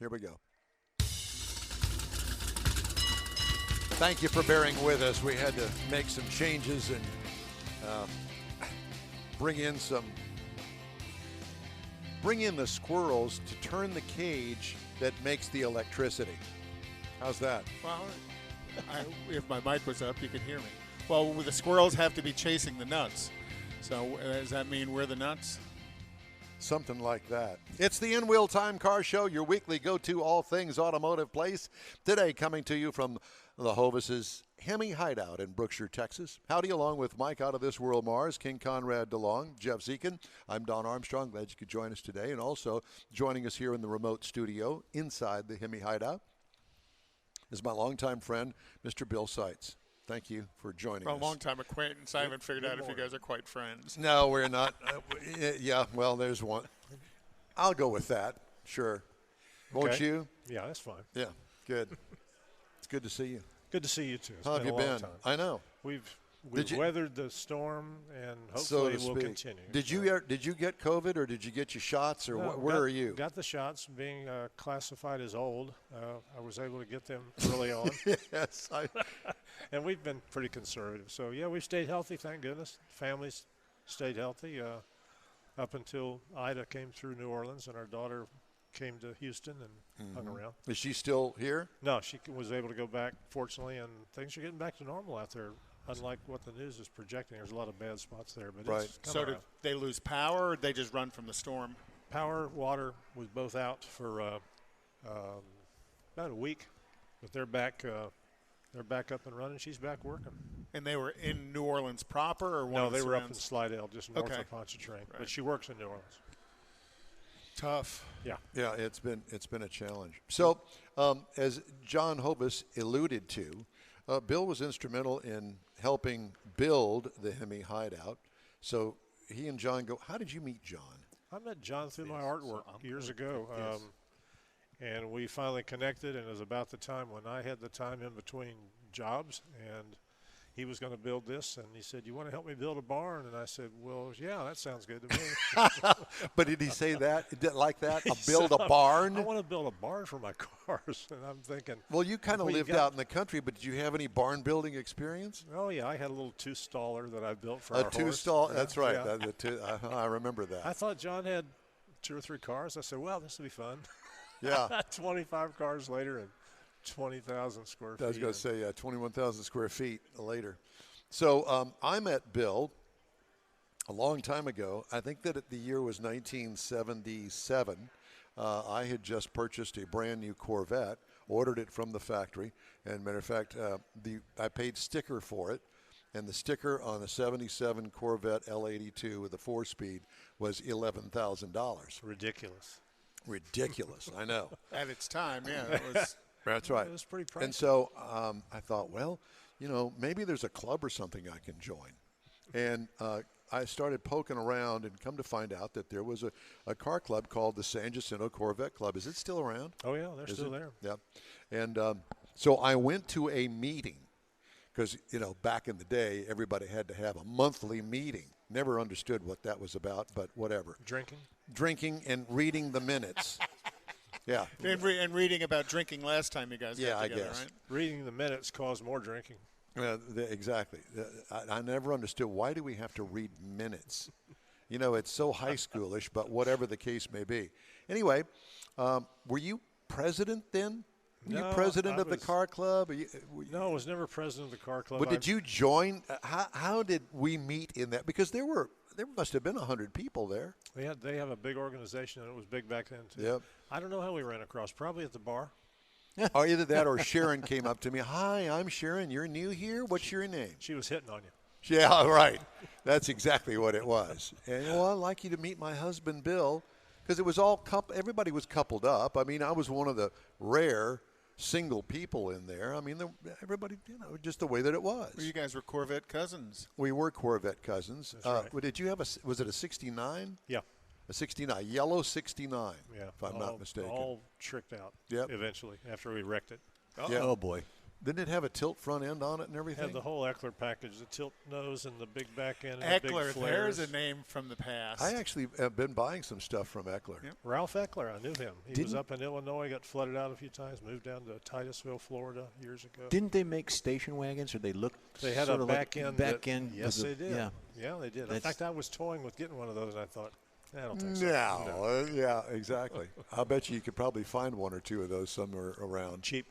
Here we go. Thank you for bearing with us. We had to make some changes and bring in the squirrels to turn the cage that makes the electricity. How's that? Well, if my mic was up, you could hear me. Well, the squirrels have to be chasing the nuts. So does that mean we're the nuts? Something like that. It's the In-Wheel Time Car Show, your weekly go-to all things automotive place. Today coming to you from the Hovis' Hemi Hideout in Brookshire, Texas. Howdy, along with Mike out of this world, Mars, King Conrad DeLong, Jeff Zekin. I'm Don Armstrong. Glad you could join us today. And also joining us here in the remote studio inside the Hemi Hideout is my longtime friend, Mr. Bill Sietz. Thank you for joining us. A long-time acquaintance. I haven't figured out if you guys are quite friends. No, we're not. Yeah, well, there's one. I'll go with that. Sure. Won't Okay. you? Yeah, that's fine. Yeah, good. It's good to see you. Good to see you too. It's How have been you a long been? time. I know. We've Did you- weathered the storm, and So hopefully to we'll speak. continue. Did So- you get COVID or did you get your shots or No, where got- are you? Got the shots, being classified as old. I was able to get them early on, Yes. and we've been pretty conservative. So yeah, we've stayed healthy, thank goodness. Families stayed healthy up until Ida came through New Orleans, and our daughter came to Houston and hung around. Is she still here? No, she was able to go back, fortunately, and things are getting back to normal out there. Unlike what the news is projecting, there's a lot of bad spots there, but Right. it's So coming did around. they lose power, or did they just run from the storm? Power, water was both out for about a week, but they're back. They're back up and running. She's back working. And they were in New Orleans proper, or one No, of the they were up in surrounds? Slidell, just north Okay. of Pontchartrain. Right. But she works in New Orleans. Tough. Yeah. Yeah, it's been a challenge. So, as John Hovis alluded to, Bill was instrumental in helping build the Hemi Hideout. So he and John go. How did you meet John? I met John through my artwork years ago, and we finally connected. And it was about the time when I had the time in between jobs, and he was going to build this. And he said, "You want to help me build a barn?" And I said, "Well, yeah, that sounds good to me." But did he say that like that? He Build said, a barn? I want to build a barn for my cars. And I'm thinking, Well, you kind of Well, you lived got- out in the country, but did you have any barn building experience? oh yeah, I had a little two-staller that I built for A our horse. two-stall. Yeah, That's right. yeah. I remember that. I thought John had 2 or 3 cars. I said, well, this will be fun. Yeah. 25 cars later and 20,000 square feet. I was going to say 21,000 square feet later. So I met Bill a long time ago. I think that the year was 1977. I had just purchased a brand new Corvette, ordered it from the factory, and matter of fact, I paid sticker for it, and the sticker on a '77 Corvette L82 with a 4-speed was $11,000. Ridiculous. Ridiculous, I know. At its time, yeah. That was, That's right. It was pretty pricey. And so I thought, well, maybe there's a club or something I can join. And I started poking around and come to find out that there was a car club called the San Jacinto Corvette Club. Is it still around? Oh, yeah, they're Is still it? there. Yeah. And so I went to a meeting because, back in the day, everybody had to have a monthly meeting. Never understood what that was about, but whatever. Drinking and reading the minutes. Yeah. and reading about drinking last time you guys got together, I guess. right? Reading the minutes caused more drinking. Exactly. I never understood, why do we have to read minutes? It's so high schoolish, but whatever the case may be. Anyway, were you president then? Were you No, president I of the was- car club? No, I was never president of the car club. But did you join? How did we meet in that? Because there must have been 100 people there. They have a big organization, and it was big back then, too. Yep. I don't know how we ran across. Probably at the bar. Or either that or Sharon came up to me. Hi, I'm Sharon. You're new here? What's your name? She was hitting on you. Yeah, right. That's exactly what it was. And I'd like you to meet my husband, Bill, because it was all everybody was coupled up. I mean, I was one of the rare single people in there. I mean, everybody, just the way that it was. Well, you guys were Corvette cousins. We were Corvette cousins. That's right. Did you have was it a 69? Yeah. A 69, yellow 69, Yeah. if I'm not mistaken. All tricked out Yep. eventually after we wrecked it. Yeah. Oh, boy. Didn't it have a tilt front end on it and everything? Had the whole Eckler package, the tilt nose and the big back end and the big Eckler, flares. there's a name from the past. I actually have been buying some stuff from Eckler. Yep. Ralph Eckler, I knew him. He was up in Illinois, got flooded out a few times, moved down to Titusville, Florida years ago. Didn't they make station wagons, or they looked They had sort a of back like end. back end? Yes, with they the- did. Yeah. Yeah, they did. In That's- fact, I was toying with getting one of those, and I thought, I don't think so. No, yeah, exactly. I bet you could probably find one or two of those somewhere around. Cheap.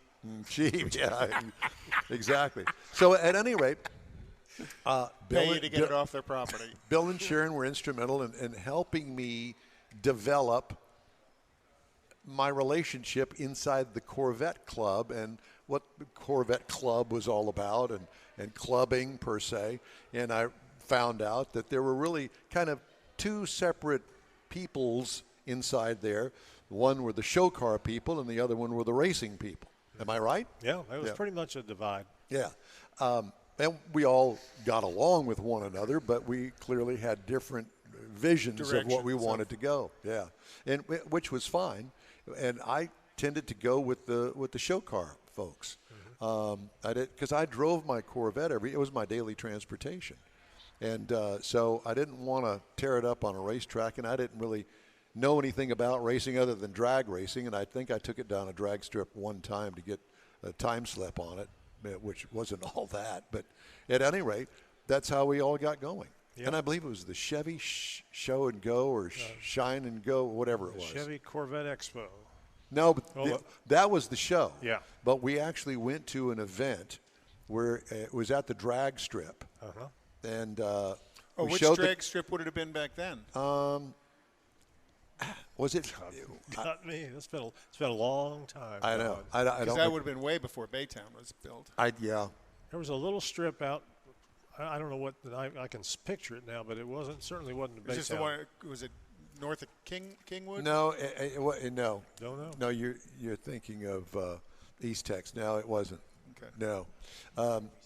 Cheap, yeah, exactly. So at any rate, Pay you to get it off their property. Bill and Sharon were instrumental in helping me develop my relationship inside the Corvette Club and what the Corvette Club was all about and clubbing per se. And I found out that there were really kind of two separate peoples inside there. One were the show car people and the other one were the racing people. Am I right? Yeah, it was pretty much a divide. Yeah. And we all got along with one another, but we clearly had different visions of what we wanted to go. Yeah. And which was fine. And I tended to go with the show car folks. I did, because I drove my Corvette it was my daily transportation. And so I didn't want to tear it up on a racetrack, and I didn't really know anything about racing other than drag racing, and I think I took it down a drag strip one time to get a time slip on it, which wasn't all that. But at any rate, that's how we all got going. Yep. And I believe it was the Chevy Show and Go or Shine and Go, whatever it was. Chevy Corvette Expo. No, but that was the show. Yeah. But we actually went to an event where it was at the drag strip. Uh-huh. And which drag strip would it have been back then? Was it? Got me. It's been a long time. I know. Because that would have been way before Baytown was built. Yeah. There was a little strip out. I don't know what I can picture it now, but it certainly wasn't Baytown. Is this the one? Was it north of Kingwood? No, no. Don't know. No, you're thinking of East Tex. No, it wasn't. Okay. No,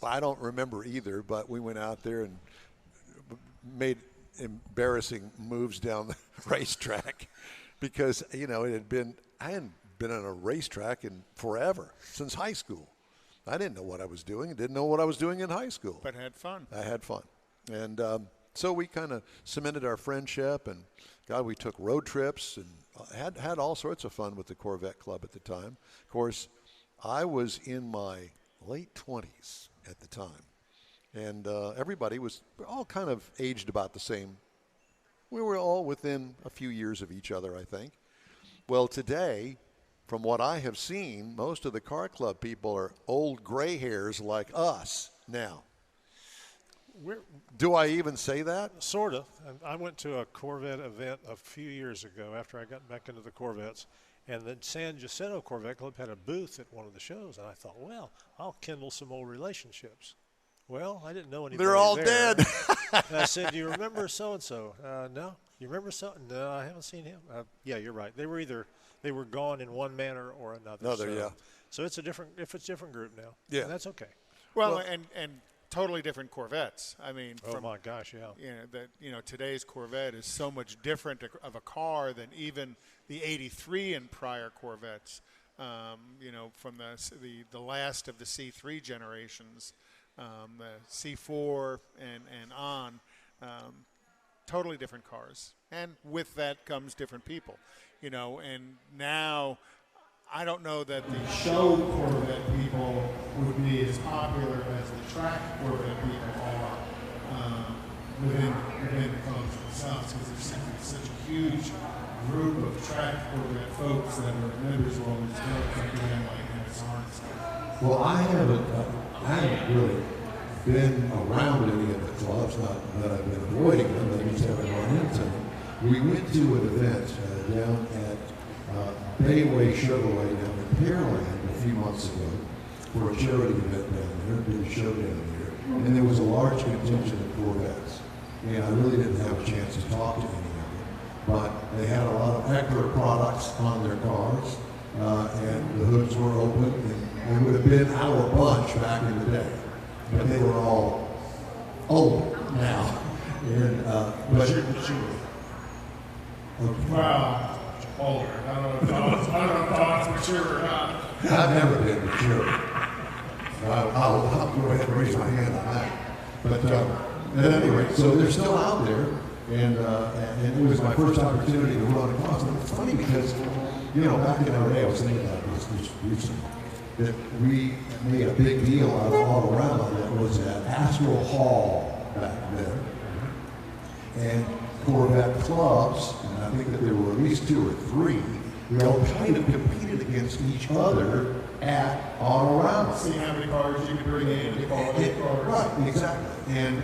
I don't remember either. But we went out there and made embarrassing moves down the racetrack because I hadn't been on a racetrack in forever, since high school. I didn't know what I was doing. Didn't know what I was doing in high school. But had fun. I had fun. And so we kind of cemented our friendship, and God, we took road trips and had all sorts of fun with the Corvette Club at the time. Of course, I was in my late 20s at the time. And everybody was all kind of aged about the same. We were all within a few years of each other, I think. Well, today, from what I have seen, most of the car club people are old gray hairs like us now. Do I even say that? Sort of. I went to a Corvette event a few years ago after I got back into the Corvettes. And the San Jacinto Corvette Club had a booth at one of the shows. And I thought, well, I'll kindle some old relationships. Well, I didn't know anybody. They're all there. dead. And I said, do you remember so-and-so? No. You remember so? No, I haven't seen him. Yeah, you're right. They were gone in one manner or another. Yeah. So it's a different group now. Yeah. And that's okay. Well, and totally different Corvettes. I mean, my gosh, yeah. Today's Corvette is so much different of a car than even the '83 and prior Corvettes. From the last of the C3 generations, the C4 and on. Totally different cars, and with that comes different people, and now I don't know that the show Corvette people would be as popular as the track Corvette people are within the clubs themselves, because there's such a huge group of track Corvette folks that are members of all these clubs, like Harris Arns. Well, I haven't really been around any of the clubs, not that I've been avoiding them, I just haven't run into them. We went to an event down at Bayway Chevrolet down in Pearland a few months ago for a charity event down there, a big show down there, and there was a large contingent of Corvettes. And I really didn't have a chance to talk to any of them, but they had a lot of Eckler products on their cars, and the hoods were open, and they would have been our bunch back in the day. But they were all old now. And, Wow, older. I don't know if Don's mature or not. I've never been mature. I'll go ahead and raise my hand on that. But at any rate, so they're still out there, and it was my first opportunity to run across them. It's funny because, back in our day, I was thinking about this recently, that we made a big deal out of Autorama that was at Astral Hall back then. And Corvette clubs, and I think that there were at least 2 or 3, we all kind of competed against each other at Autorama. See how many cars you could bring in. Cars. Right, exactly. And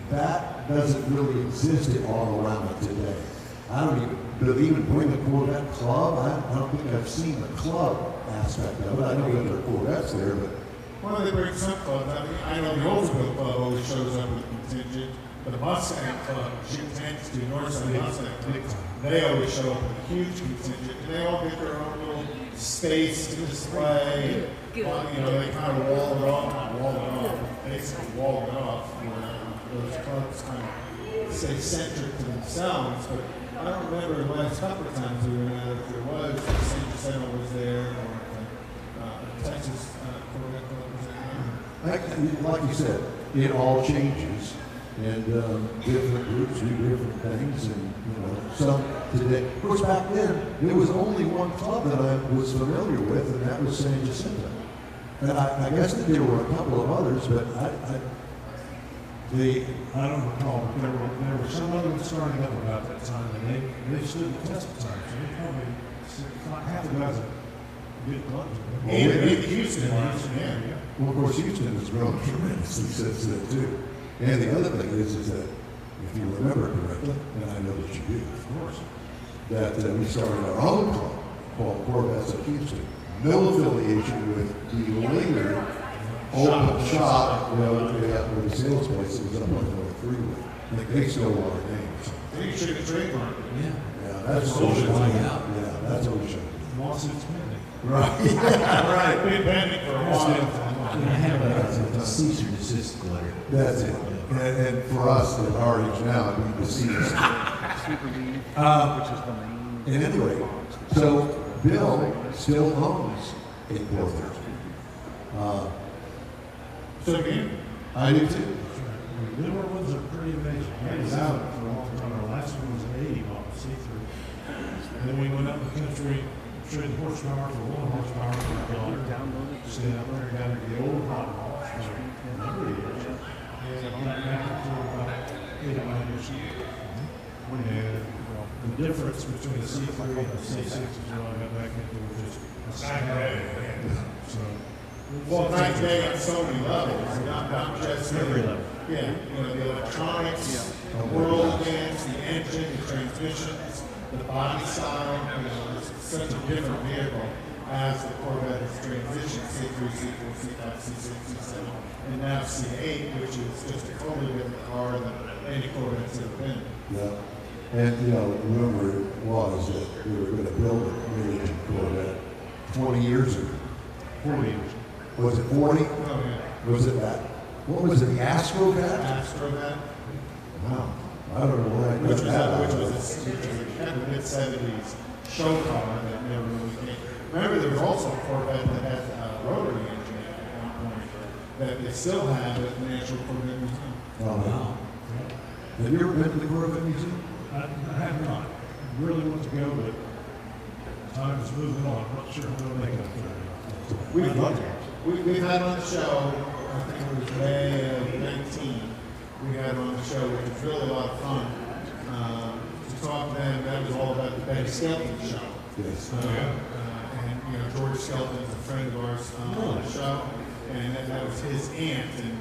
that doesn't really exist at Autorama today. I don't even bring a Corvette club. I don't think I've seen the club aspect of it. I know that there are Corvettes there, but. Well, they bring some clubs. I know the old school club always shows up with a contingent, but the Mustang club, to Northside Mustang, they always show up with a huge contingent, and they all get their own little space to display. They kind of wall it off, basically wall it off. Those clubs kind of stay centric to themselves, but I don't remember the last couple of times we were at it, if there was, the Central Center was there, or Texas Corvette Club was there. Like you said, it all changes, and different groups do different things, and some today. Of course, back then there was only one club that I was familiar with, and that was San Jacinto. And I guess that there were a couple of others, but I don't recall, but there were some other ones starting up about that time, and they stood the test of time. So they probably half the guys are good clubs. Even Houston, yeah. Well, of course, Houston has grown tremendously since then too. And the other thing is that if you remember correctly, and I know that you do, of course, that we started our own club called Corvettes of Houston. No affiliation with the later open shop, where the sales place was up on the freeway. I think they stole our names. They should have trademarked it. Yeah, that's always showing out. Yeah, that's always showing. Lawsuits pending. Right. Right. Been pending for a while. I have a cease or desist letter. That's it. And for us at our age now, it'd be deceased. And anyway, so Bill still owns a Corvette. So again, I do too. The newer ones are pretty amazing. I was out for a long time. Our last one was an 80 model C3. And then we went up the country, traded horsepower for 1 horsepower for a dollar. Stayed out there, got into the old hot rods for a number of years. And went back for about 8 or 9 years. And the difference between the C3 and the C6 is when I got back into it just a snap. So. well, night and day on so many levels, not just Every level. Yeah, the electronics, the world dance, the engine, the transmissions, the body style. It's such a different vehicle as the Corvette has transitioned C3, C4, C5, C6, C7, and now C8, which is just a totally different car than any Corvette's ever been. Yeah. And, rumor was that we were going to build a miniature Corvette 20 years ago. 40 years. Was it 40? Oh, yeah. Was it that? What was it, the Astrovet? Astrovet, Wow. I don't know where I which got was that. a kind of mid-70s show car that never really came. Remember, there was also a Corvette that had a rotary engine at one point that they still have at the National Corvette Museum. Oh, wow. Have you ever been to the Corvette Museum? I have not. Really want to go, but time is moving on. I'm not sure I'm going to make it up there. We've I'd love to. We've had on the show, I think it was May of 19, we had on the show, which was really a lot of fun. To talk to them, that was all about the Betty Skelton show. Yes. And George Skelton is a friend of ours on the show, and that was his aunt. And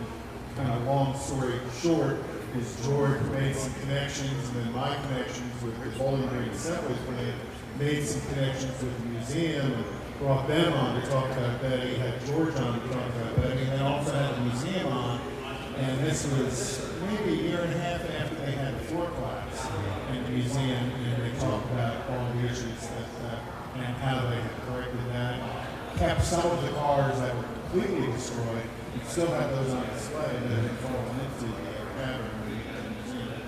kind of long story short, is George made some connections, and then my connections with the Bowling Green Assembly Plant made some connections with the museum, and brought them on to talk about Betty, had George on to talk about Betty, and then also had the museum on. And this was maybe a year and a half after they had the floor class in the museum, and they talked about all the issues and how they had corrected that. Kept some of the cars that were completely destroyed. You still have those on display that had fallen into the cavern of the museum.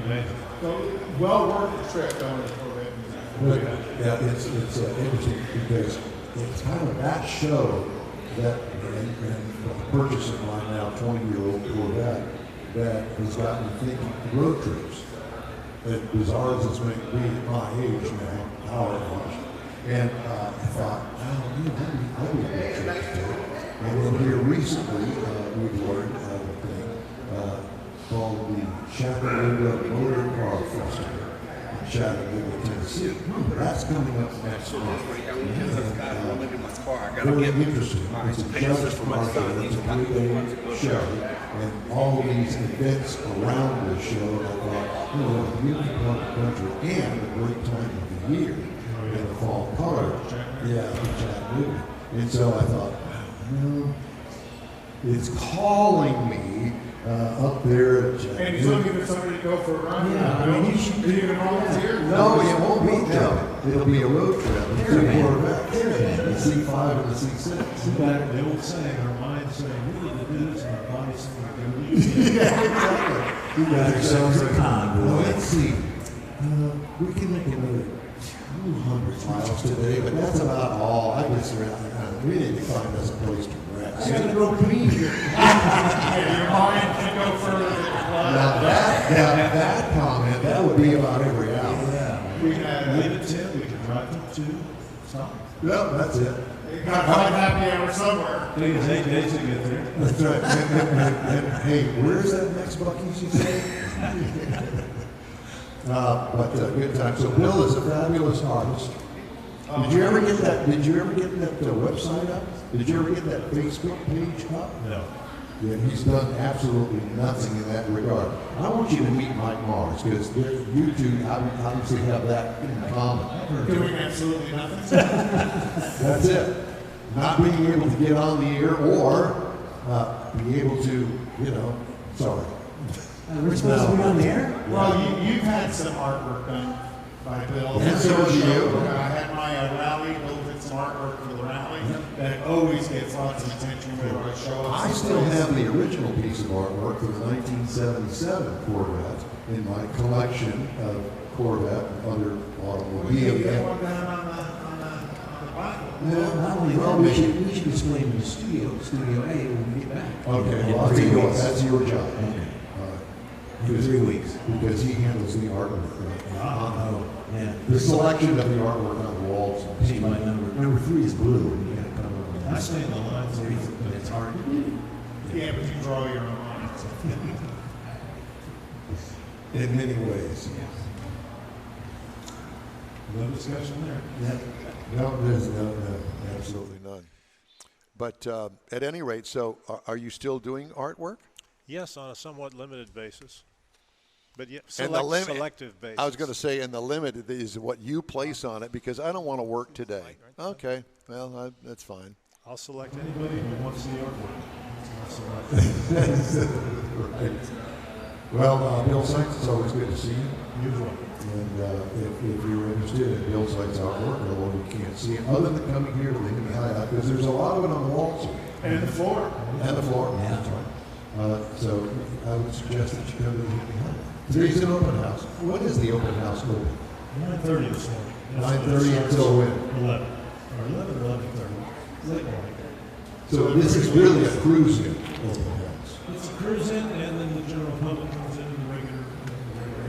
Amazing. So, well worth the trip going to the Corvette Museum. Yeah, it's interesting because it's kind of that show that and purchasing my now 20-year-old Corvette that has gotten me thinking road trips. As odd as it's going to be at my age now, our age. And I thought, I'll be a road trip too. And then here recently, we've learned of a thing called the Chattanooga Motor Car Festival in Chattanooga, Tennessee. That's coming up next month. Very interesting. It's a judge market. It's a 3-day show. And all these events around the show, I thought, a beautiful part of the country and a great time of the year in the fall color. Yeah, in Chattanooga. And so I thought, it's calling me up there at Chattanooga. And he's looking for somebody to go for a run. Yeah, I mean, are you going to volunteer? No, it won't be that. It'll be a road trip. Two Corvettes. The C5 and the C6. The old saying, our minds say, we need to do this, and our bodies say, Yeah, exactly. You got yourselves a con, Well, boy. let's see. We can make another 200 miles today, but that's about all. I just we need to find us a place to rest. I'm gonna go pee. Yeah, your mind can go further than your blood. Now that comment, that would be about every hour. yeah. We had, Leave at 10, we can drive to 2, stop. Yep, that's it. got five happy hours somewhere. Take us 8 days to get there. That's right. And hey, where's that next Buc-ee's you say? But good time. So Bill is a fabulous artist. Did you ever get that? Did you ever get that website up? Did you ever get that Facebook page up? No. Yeah, he's done absolutely nothing in that regard. I want you to meet Mike Mars because you two obviously have that in common. Doing absolutely nothing. That's it. Not being able to get on the air or be able to, sorry. We're supposed to be on the air? Well, you've had some artwork done by Bill. And so have you. I had my rally, Bill did some artwork for the rally that always gets lots of attention whenever I show up. I still have the original piece of artwork for the 1977 Corvette in my collection of Corvette and other We can automobile. get one down on the Bible. Not only that, we should explain in the studio A, when we get back. Okay, well, I'll tell you what, that's your job. Okay. For 3 weeks. Because he handles the artwork. Oh, yeah. The selection of the artwork on the walls. See, my number 3 is blue. You gotta come over I that. stay in the line 3, But it's hard. Yeah, but you draw your own lines. In many ways. no discussion there. No, there's no, Absolutely none. But at any rate, so are you still doing artwork? Yes, on a somewhat limited basis. But yeah, And the selective basis. I was going to say, and the limit is what you place on it because I don't want to work today. Okay, well, that's fine. I'll select Anybody who wants the artwork. I'll select. Right. Well, Bill Sietz, it's always good to see you. Usual. And if you're interested in Bill Sietz' artwork, although you can't see it, other than coming here to the Hemi Hideout, because there's a lot of it on the walls And the floor. and the floor. Yeah. That's right. So I would suggest that you come to the Hemi Hideout. Today's an open house. When is the open house open? 9:30 this morning. 9:30 until when? 11. Or 11 or 11:30. Late morning. So this is really a cruising open house. It's a cruise in, and then the general public comes in the regular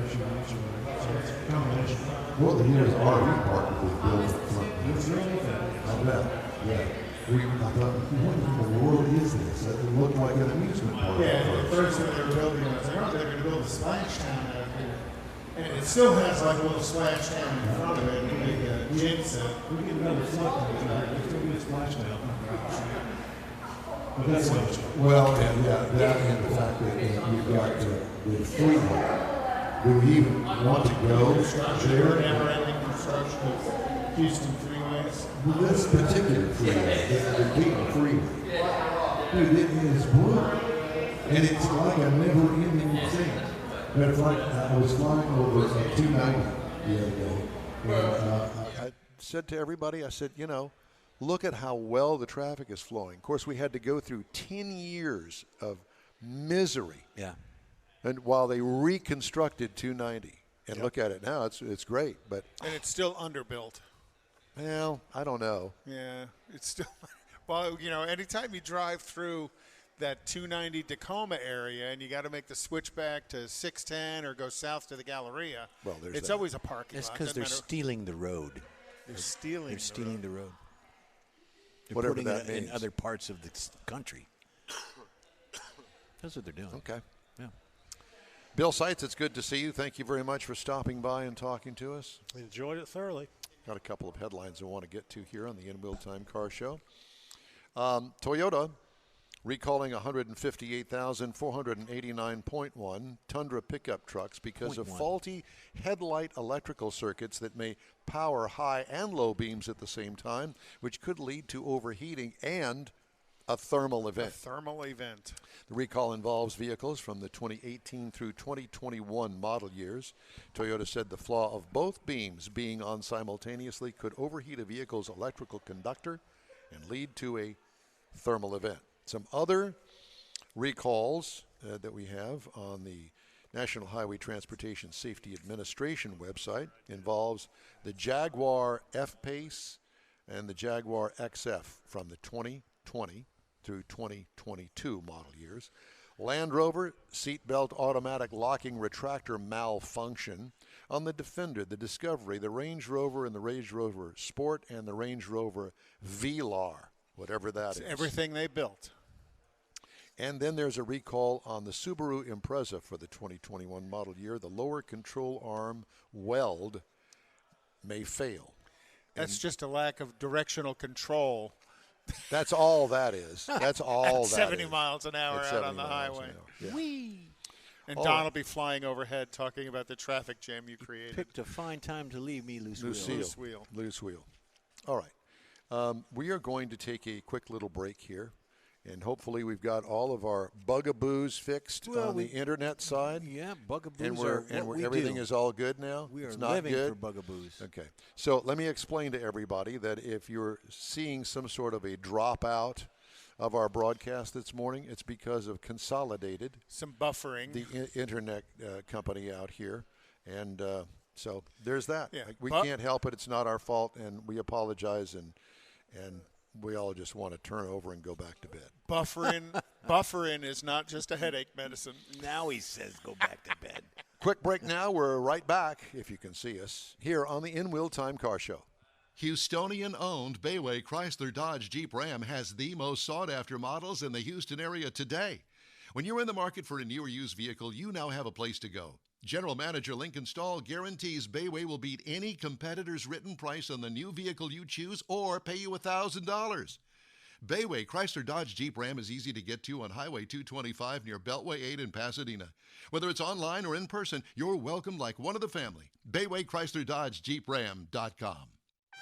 issue. So it's a combination. Well, the year's RV park that was built up front. It's really good. I bet. Yeah. I thought, what in the world is this? It looked like an amusement park. Yeah, the first thing they were building was, they're going to build a splash town out here. And it still has like a little splash town in front of it, a big gym set. We get another flood coming through. There's going to be a splash down. But that's not much. Well, and that and the fact that you've got the freeway. Do we even want to go there? Never-ending construction of Houston freeways. This particular freeway, the Dayton freeway, dude, it is brutal. And it's like a never-ending thing. Matter of fact, I was flying over 290 the other day. And, I said to everybody, I said, look at how well the traffic is flowing. Of course, we had to go through 10 years of misery. Yeah. And while they reconstructed 290, and look at it now, it's great. But And it's still underbuilt. well, I don't know. Yeah, it's still. Well, anytime you drive through that 290 Tacoma area and you got to make the switch back to 610 or go south to the Galleria, well, it's always a parking That's lot. because they're stealing the road. They're stealing the road. They're Whatever putting that it means. in other parts of the country. That's what they're doing. Okay. Yeah. Bill Sietz, it's good to see you. Thank you very much for stopping by and talking to us. Enjoyed it thoroughly. Got a couple of headlines I want to get to here on the In Wheel Time Car Show. Toyota recalling 158,489.1 Tundra pickup trucks because of faulty headlight electrical circuits that may power high and low beams at the same time, which could lead to overheating and a thermal event. The recall involves vehicles from the 2018 through 2021 model years. Toyota said the flaw of both beams being on simultaneously could overheat a vehicle's electrical conductor and lead to a thermal event. Some other recalls that we have on the National Highway Transportation Safety Administration website involves the Jaguar F-Pace and the Jaguar XF from the 2020 through 2022 model years. Land Rover seatbelt automatic locking retractor malfunction on the Defender, the Discovery, the Range Rover and the Range Rover Sport, and the Range Rover Velar, whatever that is. Everything they built. And then there's a recall on the Subaru Impreza for the 2021 model year. The lower control arm weld may fail. That's just a lack of directional control. That's all that is. That's all that 70 is. miles an hour out on the highway. Yeah. Whee! And Don will be flying overhead talking about the traffic jam you created. Picked a fine time to leave me loose wheel. Loose wheel. All right. We are going to take a quick little break here. And hopefully we've got all of our bugaboos fixed on the internet side. Yeah, bugaboos and are what we everything do. is all good now? We are it's not living good? for bugaboos. Okay. So let me explain to everybody that if you're seeing some sort of a dropout of our broadcast this morning, it's because of Consolidated. Some buffering. The internet company out here. And so there's that. Yeah. We can't help it. It's not our fault, and we apologize, and we all just want to turn over and go back to bed. Buffering is not just a headache medicine. Now he says go back to bed. Quick break now. We're right back, if you can see us, here on the In Wheel Time Car Show. Houstonian-owned Bayway Chrysler Dodge Jeep Ram has the most sought-after models in the Houston area today. When you're in the market for a new or used vehicle, you now have a place to go. General Manager Lincoln Stahl guarantees Bayway will beat any competitor's written price on the new vehicle you choose or pay you $1,000. Bayway Chrysler Dodge Jeep Ram is easy to get to on Highway 225 near Beltway 8 in Pasadena. Whether it's online or in person, you're welcome like one of the family. Bayway Chrysler Dodge Jeep Ram.com.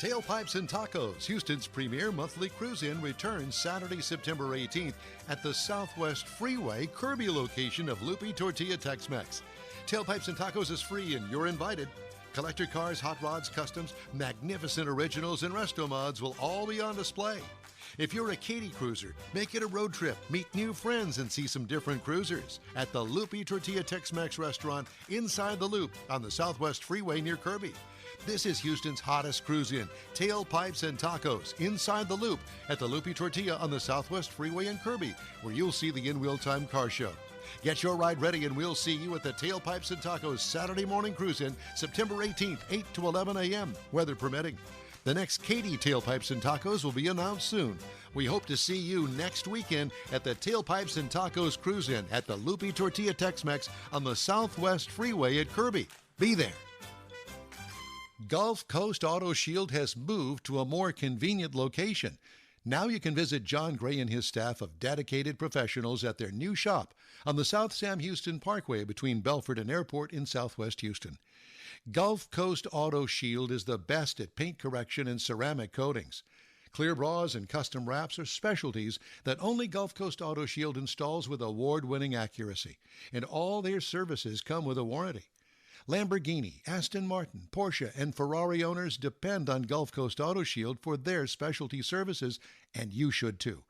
Tailpipes and Tacos, Houston's premier monthly cruise-in, returns Saturday, September 18th at the Southwest Freeway Kirby location of Loopy Tortilla Tex-Mex. Tailpipes and Tacos is free and you're invited. Collector cars, hot rods, customs, magnificent originals, and resto mods will all be on display. If you're a Katy cruiser, make it a road trip, meet new friends, and see some different cruisers at the Loopy Tortilla Tex-Mex restaurant inside the Loop on the Southwest Freeway near Kirby. This is Houston's hottest cruise-in, Tailpipes and Tacos, inside the Loop at the Loopy Tortilla on the Southwest Freeway in Kirby, where you'll see the In Wheel Time Car Show. Get your ride ready and we'll see you at the Tailpipes and Tacos Saturday morning cruise-in, September 18th, 8 to 11 a.m., weather permitting. The next Katy Tailpipes and Tacos will be announced soon. We hope to see you next weekend at the Tailpipes and Tacos Cruise-In at the Loopy Tortilla Tex-Mex on the Southwest Freeway at Kirby. Be there. Gulf Coast Auto Shield has moved to a more convenient location. Now you can visit John Gray and his staff of dedicated professionals at their new shop on the South Sam Houston Parkway between Belford and Airport in Southwest Houston. Gulf Coast Auto Shield is the best at paint correction and ceramic coatings. Clear bras and custom wraps are specialties that only Gulf Coast Auto Shield installs with award-winning accuracy, and all their services come with a warranty. Lamborghini, Aston Martin, Porsche, and Ferrari owners depend on Gulf Coast Auto Shield for their specialty services, and you should too.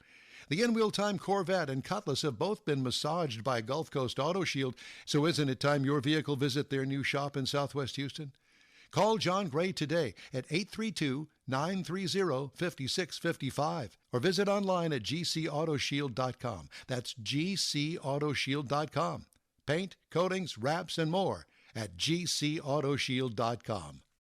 The In Wheel Time Corvette and Cutlass have both been massaged by Gulf Coast Auto Shield, so isn't it time your vehicle visit their new shop in Southwest Houston? Call John Gray today at 832-930-5655 or visit online at gcautoshield.com. That's gcautoshield.com. Paint, coatings, wraps, and more at gcautoshield.com.